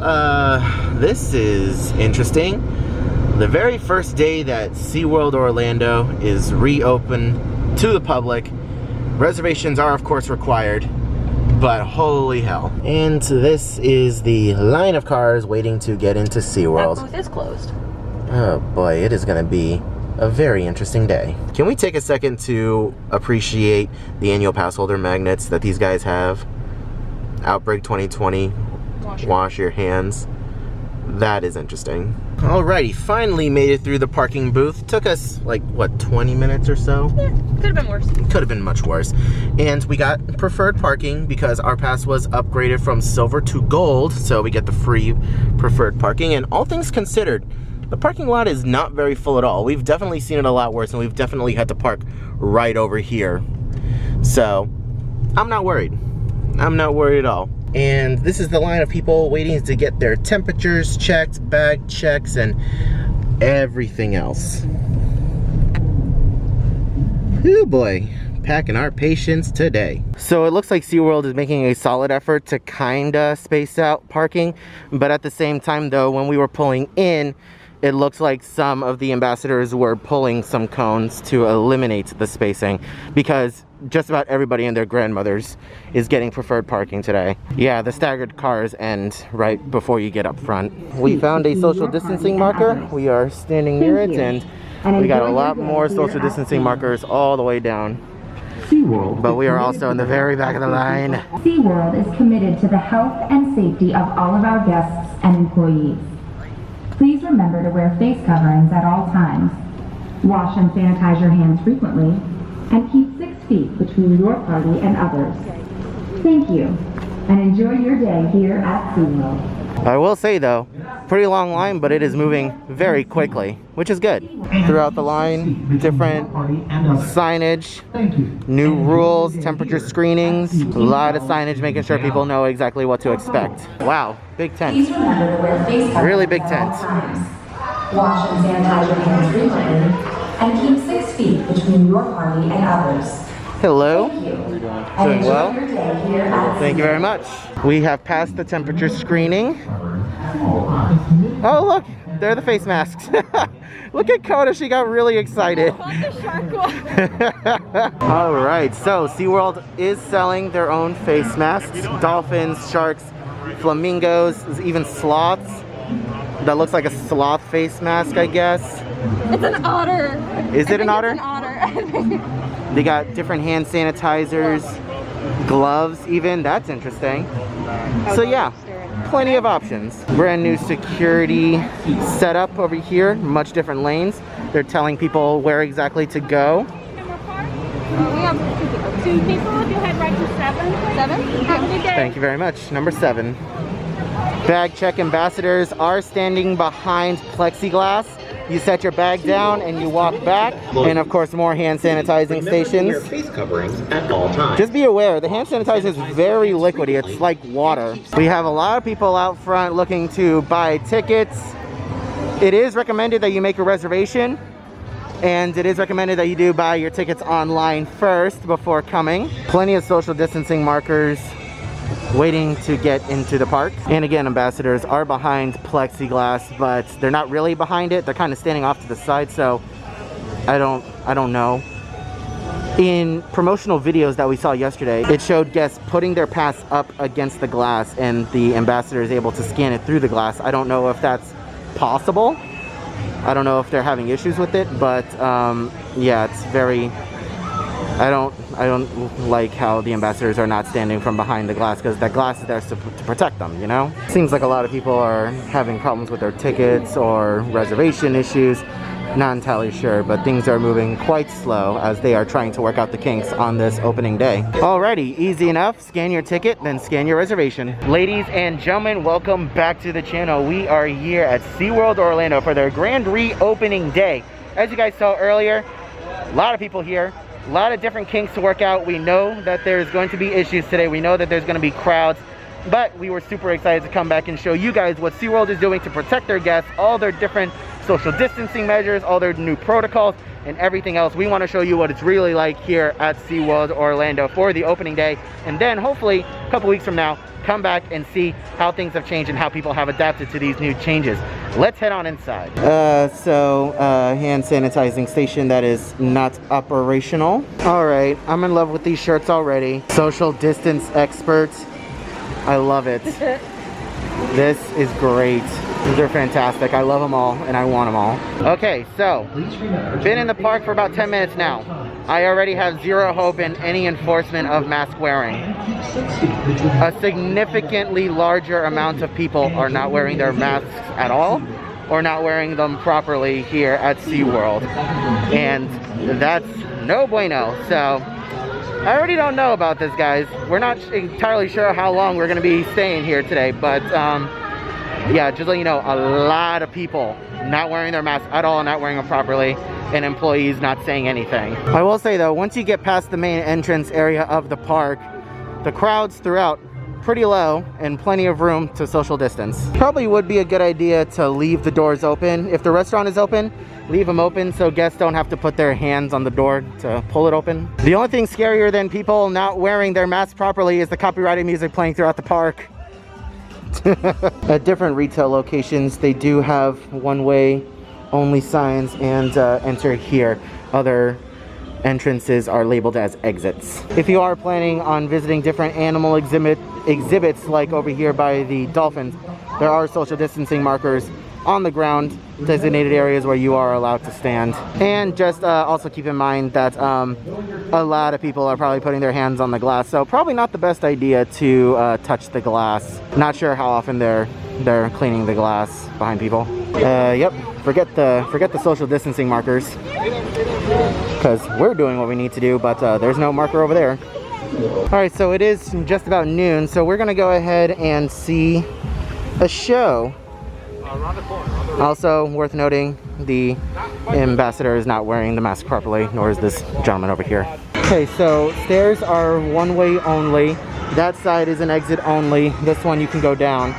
Well, this is interesting. The very first day that SeaWorld Orlando is reopened to the public. Reservations are, of course, required, but holy hell. And this is the line of cars waiting to get into SeaWorld. That booth is closed. Oh boy, it is gonna be a very interesting day. Can we take a second to appreciate the annual pass holder magnets that these guys have? Outbreak 2020, wash your hands. That is interesting. Alrighty, finally made it through the parking booth. Took us like, what, 20 minutes or so? Yeah, could have been worse. Could have been much worse. And we got preferred parking because our pass was upgraded from silver to gold, so we get the free preferred parking. And all things considered, the parking lot is not very full at all. We've definitely seen it a lot worse, and we've definitely had to park right over here. So, I'm not worried. I'm not worried at all. And this is the line of people waiting to get their temperatures checked, bag checks, and everything else. Oh boy, packing our patience today. So it looks like SeaWorld is making a solid effort to kinda space out parking, but at the same time though, when we were pulling in, it looks like some of the ambassadors were pulling some cones to eliminate the spacing because just about everybody and their grandmothers is getting preferred parking today. Yeah, the staggered cars end right before you get up front. We found a social distancing marker. We are standing near it, and we got a lot more social distancing markers all the way down. But we are also in the very back of the line. SeaWorld is committed to the health and safety of all of our guests and employees. Please remember to wear face coverings at all times. Wash and sanitize your hands frequently, and keep 6 feet between your party and others. Thank you, and enjoy your day here at SeaWorld. I will say though, pretty long line, but it is moving very quickly, which is good. Throughout the line, different signage, new rules, temperature screenings, a lot of signage making sure people know exactly what to expect. Wow, big tent. Really big tent. Wash and sanitize your hands frequently, and keep 6 feet between your party and others. Hello. Thank you. Doing well. Thank you very much. We have passed the temperature screening. Oh look, there are the face masks. Look at Coda, she got really excited. All right, so SeaWorld is selling their own face masks. Dolphins, sharks, flamingos, even sloths. That looks like a sloth face mask, I guess. It's an otter. Is it an otter? It's an otter. They got different hand sanitizers, gloves even. That's interesting. So yeah, plenty of options. Brand new security setup over here, much different lanes. They're telling people where exactly to go. We have 2 people. If you head right to 7. Have a good day. Thank you very much. Number 7. Bag check ambassadors are standing behind plexiglass. You set your bag down and you walk back. And of course, more hand sanitizing stations. Face coverings at all times. Just be aware, the hand sanitizer is very liquidy. It's like water. We have a lot of people out front looking to buy tickets. It is recommended that you make a reservation. And it is recommended that you do buy your tickets online first before coming. Plenty of social distancing markers waiting to get into the park. And again, ambassadors are behind plexiglass, but they're not really behind it. They're kind of standing off to the side, so I don't know. In promotional videos that we saw yesterday, it showed guests putting their pass up against the glass and the ambassador is able to scan it through the glass. I don't know if that's possible. I don't know if they're having issues with it, but yeah, it's very... I don't like how the ambassadors are not standing from behind the glass, because that glass is there to protect them, you know? Seems like a lot of people are having problems with their tickets or reservation issues. Not entirely sure, but things are moving quite slow as they are trying to work out the kinks on this opening day. Alrighty, easy enough. Scan your ticket, then scan your reservation. Ladies and gentlemen, welcome back to the channel. We are here at SeaWorld Orlando for their grand reopening day. As you guys saw earlier, a lot of people here. A lot of different kinks to work out. We know that there's going to be issues today. We know that there's going to be crowds, but we were super excited to come back and show you guys what SeaWorld is doing to protect their guests, all their different social distancing measures, all their new protocols, and everything else. We want to show you what it's really like here at SeaWorld Orlando for the opening day, and then hopefully a couple weeks from now come back and see how things have changed and how people have adapted to these new changes. Let's head on inside. Hand sanitizing station that is not operational. All right, I'm in love with these shirts already. Social distance experts. I love it. This is great. These are fantastic. I love them all and I want them all. Okay, so been in the park for about 10 minutes now. I already have zero hope in any enforcement of mask wearing. A significantly larger amount of people are not wearing their masks at all or not wearing them properly here at SeaWorld. And that's no bueno. So I already don't know about this, guys. We're not entirely sure how long we're going to be staying here today, but yeah, just letting you know, a lot of people not wearing their masks at all, not wearing them properly, and employees not saying anything. I will say though, once you get past the main entrance area of the park, the crowds throughout pretty low and plenty of room to social distance. Probably would be a good idea to leave the doors open. If the restaurant is open, leave them open so guests don't have to put their hands on the door to pull it open. The only thing scarier than people not wearing their masks properly is the copyrighted music playing throughout the park. At different retail locations, they do have one-way only signs and enter here. Other entrances are labeled as exits. If you are planning on visiting different animal exhibits like over here by the dolphins, there are social distancing markers on the ground, designated areas where you are allowed to stand. And just also keep in mind that a lot of people are probably putting their hands on the glass, so probably not the best idea to touch the glass. Not sure how often they're cleaning the glass behind people. Yep, forget the social distancing markers, because we're doing what we need to do, but there's no marker over there. All right, so it is just about noon, so we're gonna go ahead and see a show. Also worth noting, the ambassador is not wearing the mask properly, nor is this gentleman over here. Okay, so stairs are one-way only. That side is an exit only. This one you can go down.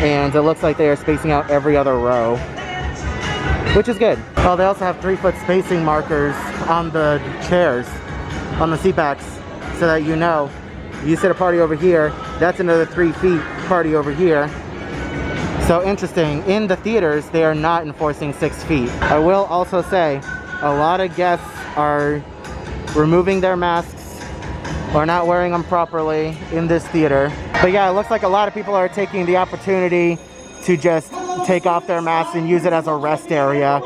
And it looks like they are spacing out every other row, which is good. Well, they also have 3-foot spacing markers on the chairs, on the seat backs, so that you know, you sit a party over here, that's another 3 feet party over here. So interesting, in the theaters, they are not enforcing 6 feet. I will also say, a lot of guests are removing their masks or not wearing them properly in this theater. But yeah, it looks like a lot of people are taking the opportunity to just take off their masks and use it as a rest area.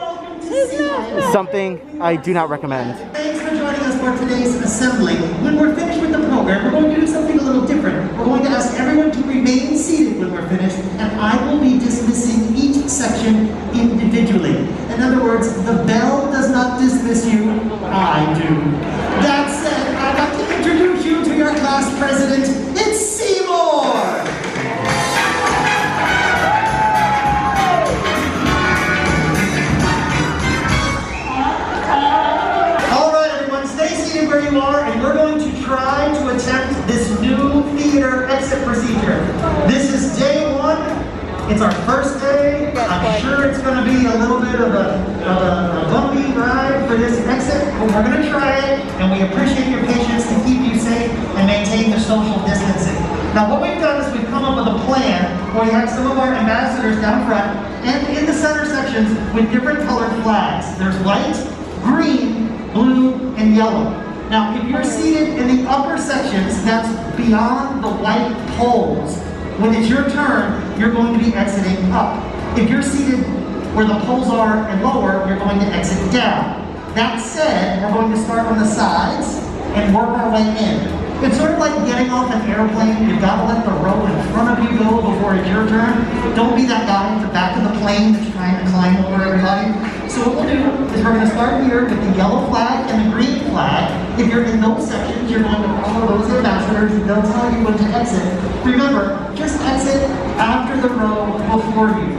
Something I do not recommend. Thanks for joining us for today's assembly. When we're finished with the program, we're going to do something a little different. We're going to ask everyone to remain seated when we're finished, and I will be dismissing each section individually. In other words, the bell does not dismiss you, I do. That said, I'd like to introduce you to your class president. It's Seymour! Where you are, and we're going to try to attempt this new theater exit procedure. This is day 1. It's our first day. I'm sure it's going to be a little bit of a bumpy ride for this exit, but we're going to try it, and we appreciate your patience to keep you safe and maintain the social distancing. Now, what we've done is we've come up with a plan where we have some of our ambassadors down front and in the center sections with different colored flags. There's white, green, blue, and yellow. Now, if you're seated in the upper sections, that's beyond the white poles. When it's your turn, you're going to be exiting up. If you're seated where the poles are and lower, you're going to exit down. That said, we're going to start on the sides and work our way in. It's sort of like getting off an airplane. You've got to let the row in front of you go before it's your turn. Don't be that guy at the back of the plane that's trying to climb over everybody. So what we'll do is we're going to start here with the yellow flag and the green flag. If you're in those sections, you're going to follow those ambassadors and they'll tell you when to exit. Remember, just exit after the row before you.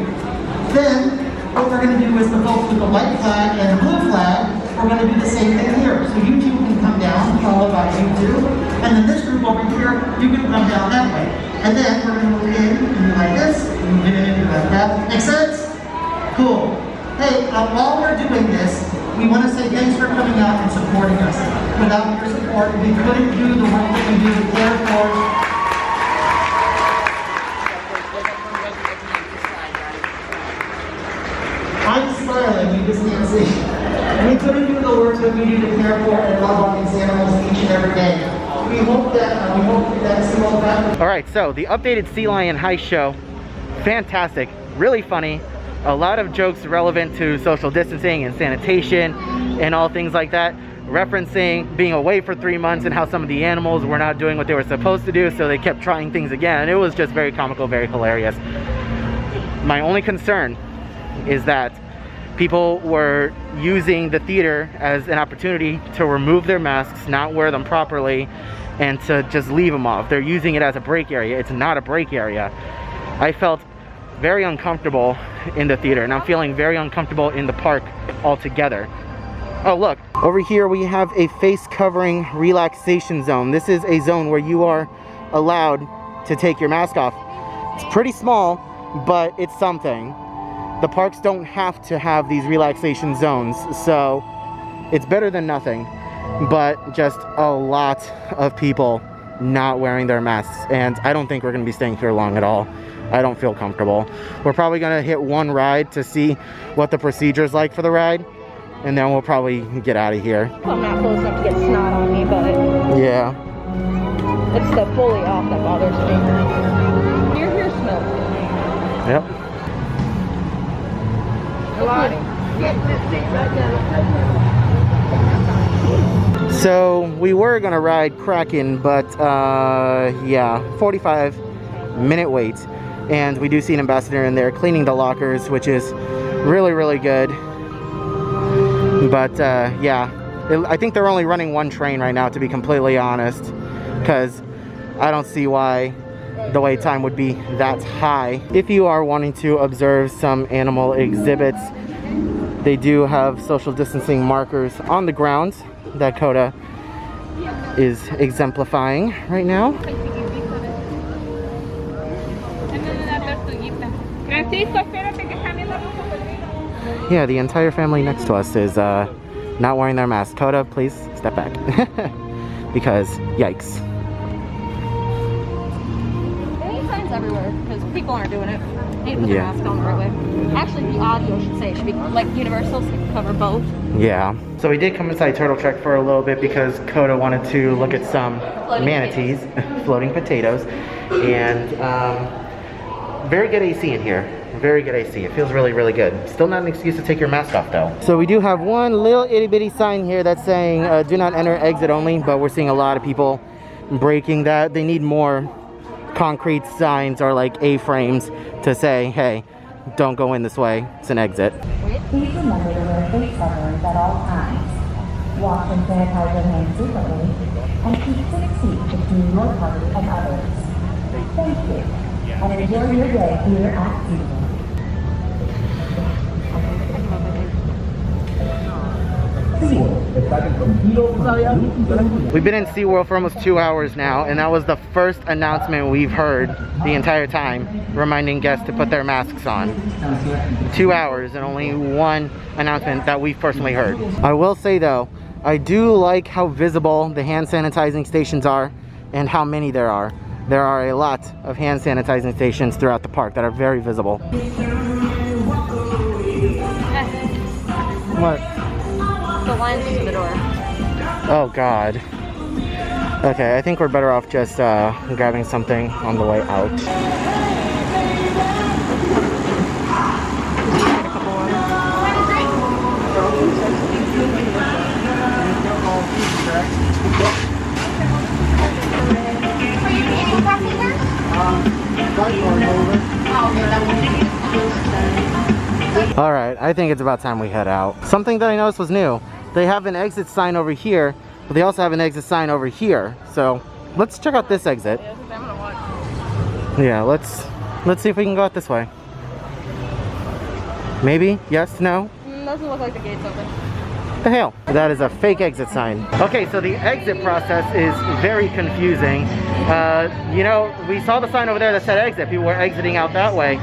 Then, what we're going to do is the folks with the white flag and the blue flag, we're going to do the same thing here. So you two can come down, followed by you two. And then this group over here, you can come down that way. And then we're going to move in and do like this, move in and do like that. Make sense? Cool. Hey, while we're doing this, we want to say thanks for coming out and supporting us. Without your support, we couldn't do the work that we do to care for. I'm smiling, you just can't see. We couldn't do the work that we do to care for and love on these animals each and every day. We hope that SeaWorld back. All right, so the updated Sea Lion Heist show, fantastic, really funny. A lot of jokes relevant to social distancing and sanitation and all things like that, referencing being away for 3 months and how some of the animals were not doing what they were supposed to do, so they kept trying things again. It was just very comical, very hilarious. My only concern is that people were using the theater as an opportunity to remove their masks, not wear them properly, and to just leave them off. They're using it as a break area. It's not a break area. I felt very uncomfortable in the theater, and I'm feeling very uncomfortable in the park altogether. Oh look, over here we have a face covering relaxation zone. This is a zone where you are allowed to take your mask off. It's pretty small, but it's something. The parks don't have to have these relaxation zones, so it's better than nothing. But just a lot of people not wearing their masks, and I don't think we're gonna be staying here long at all. I don't feel comfortable. We're probably gonna hit one ride to see what the procedure's like for the ride, and then we'll probably get out of here. I'm not close enough to get snot on me, but Yeah. it's the fully off that bothers me. Here smells. Yep. So we were gonna ride Kraken, but yeah, 45-minute wait. And we do see an ambassador in there cleaning the lockers, which is really, really good. But yeah, I think they're only running one train right now, to be completely honest, because I don't see why the wait time would be that high. If you are wanting to observe some animal exhibits, they do have social distancing markers on the ground that Coda is exemplifying right now. Yeah, the entire family next to us is not wearing their mask. Coda, please step back. Because, yikes. There are signs everywhere because people aren't doing it. They need to put their mask on the right way. Actually, the audio should say it should be like universal, so it can cover both. Yeah. So we did come inside Turtle Trek for a little bit because Coda wanted to look at some manatees, floating potatoes, and very good AC in here. Very good AC. It feels really, really good. Still not an excuse to take your mask off though. So we do have one little itty bitty sign here that's saying do not enter, exit only, but we're seeing a lot of people breaking that. They need more concrete signs or like A-frames to say, hey, don't go in this way, it's an exit. Please remember to wear face coverings at all times. Wash and sanitize your hands frequently, and keep 6 feet between your party and others. Thank you, and enjoy your day here at SeaWorld. We've been in SeaWorld for almost 2 hours now, and that was the first announcement we've heard the entire time, reminding guests to put their masks on. 2 hours and only one announcement that we've personally heard. I will say though, I do like how visible the hand sanitizing stations are and how many there are. There are a lot of hand sanitizing stations throughout the park that are very visible. What? The line's to the door. Oh God. Okay, I think we're better off just grabbing something on the way out. All right, I think it's about time we head out. Something that I noticed was new. They have an exit sign over here, but they also have an exit sign over here. So let's check out this exit. Yeah, let's see if we can go out this way. Maybe? Yes? No? Doesn't look like the gate's open. The hell? That is a fake exit sign. Okay, so the exit process is very confusing. You know, we saw the sign over there that said exit. People were exiting out that way.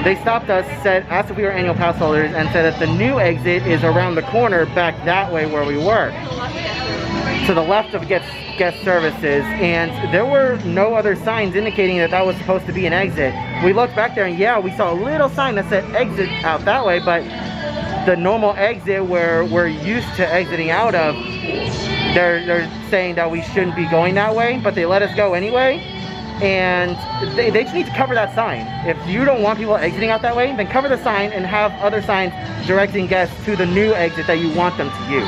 they stopped us, asked if we were annual pass holders, and said that the new exit is around the corner back that way where we were. To the left of guest services, and there were no other signs indicating that that was supposed to be an exit. We looked back there and yeah, we saw a little sign that said exit out that way, but the normal exit where we're used to exiting out of, they're saying that we shouldn't be going that way, but they let us go anyway. And they just need to cover that sign. If you don't want people exiting out that way, then cover the sign and have other signs directing guests to the new exit that you want them to use.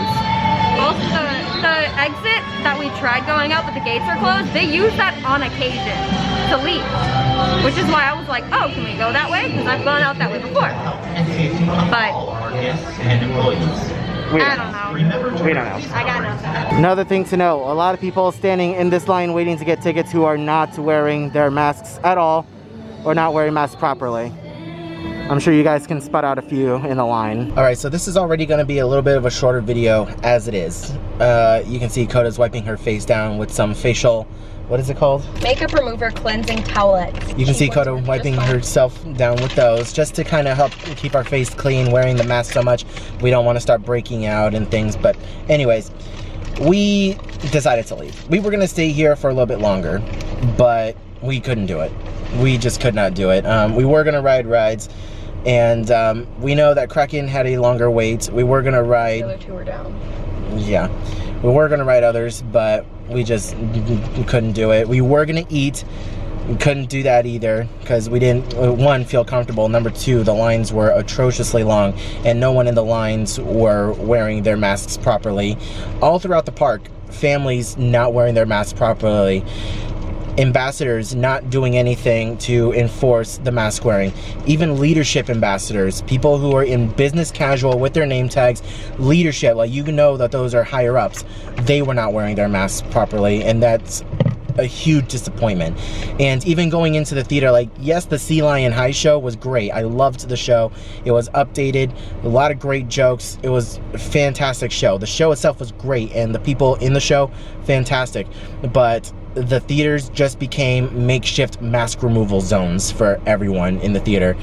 Also, the exit that we tried going out but the gates are closed, they use that on occasion to leave. Which is why I was like, oh, can we go that way? Because I've gone out that way before. But I don't know. We don't know. I got nothing. Another thing to know, a lot of people standing in this line waiting to get tickets who are not wearing their masks at all or not wearing masks properly. I'm sure you guys can spot out a few in the line. All right, so this is already going to be a little bit of a shorter video as it is. You can see Coda's wiping her face down with some facial, what is it called? Makeup remover cleansing towelettes. You can see Coda wiping herself down with those just to kind of help keep our face clean, wearing the mask so much. We don't want to start breaking out and things, but anyways, we decided to leave. We were going to stay here for a little bit longer, but we couldn't do it. We just could not do it. We were going to ride rides, and we know that Kraken had a longer wait. We were going to ride... The other two were down. Yeah. We were going to ride others, but we just couldn't do it. We were going to eat. We couldn't do that either because we didn't, one, feel comfortable. Number two, the lines were atrociously long and no one in the lines were wearing their masks properly. All throughout the park, families not wearing their masks properly. Ambassadors not doing anything to enforce the mask wearing. Even leadership ambassadors, people who are in business casual with their name tags, leadership, like you know that those are higher ups, they were not wearing their masks properly, and that's a huge disappointment. And even going into the theater, like, yes, the Sea Lion High show was great. I loved the show. It was updated, a lot of great jokes. It was a fantastic show. The show itself was great, and the people in the show, fantastic. But the theaters just became makeshift mask removal zones for everyone in the theater.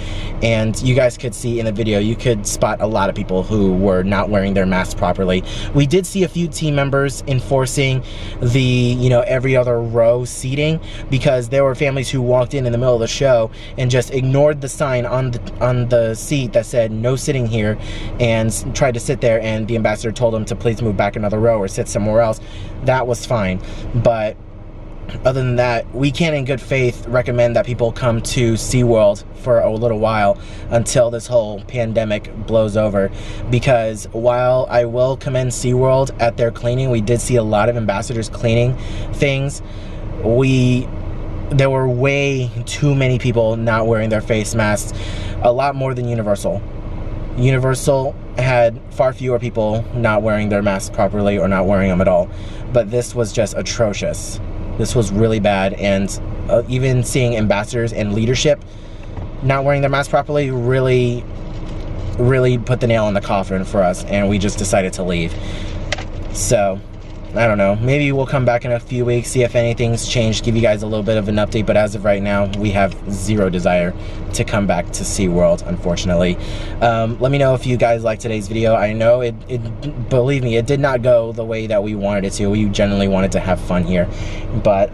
And you guys could see in the video, you could spot a lot of people who were not wearing their masks properly. We did see a few team members enforcing the, you know, every other row seating, because there were families who walked in the middle of the show and just ignored the sign on the seat that said no sitting here and tried to sit there, and the ambassador told them to please move back another row or sit somewhere else. That was fine. But other than that, we can in good faith recommend that people come to SeaWorld for a little while until this whole pandemic blows over, because while I will commend SeaWorld at their cleaning, we did see a lot of ambassadors cleaning things, there were way too many people not wearing their face masks, a lot more than Universal. Universal had far fewer people not wearing their masks properly or not wearing them at all, but this was just atrocious. This was really bad, and even seeing ambassadors and leadership not wearing their masks properly really put the nail in the coffin for us, and we just decided to leave. So, I don't know. Maybe we'll come back in a few weeks, see if anything's changed, give you guys a little bit of an update, but as of right now, we have zero desire to come back to SeaWorld, unfortunately. Let me know if you guys liked today's video. I know believe me, it did not go the way that we wanted it to. We generally wanted to have fun here, but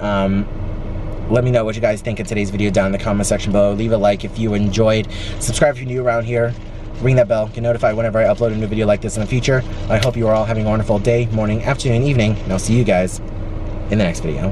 let me know what you guys think of today's video down in the comment section below. Leave a like if you enjoyed. Subscribe if you're new around here. Ring that bell, get notified whenever I upload a new video like this in the future. I hope you are all having a wonderful day, morning, afternoon, evening, and I'll see you guys in the next video.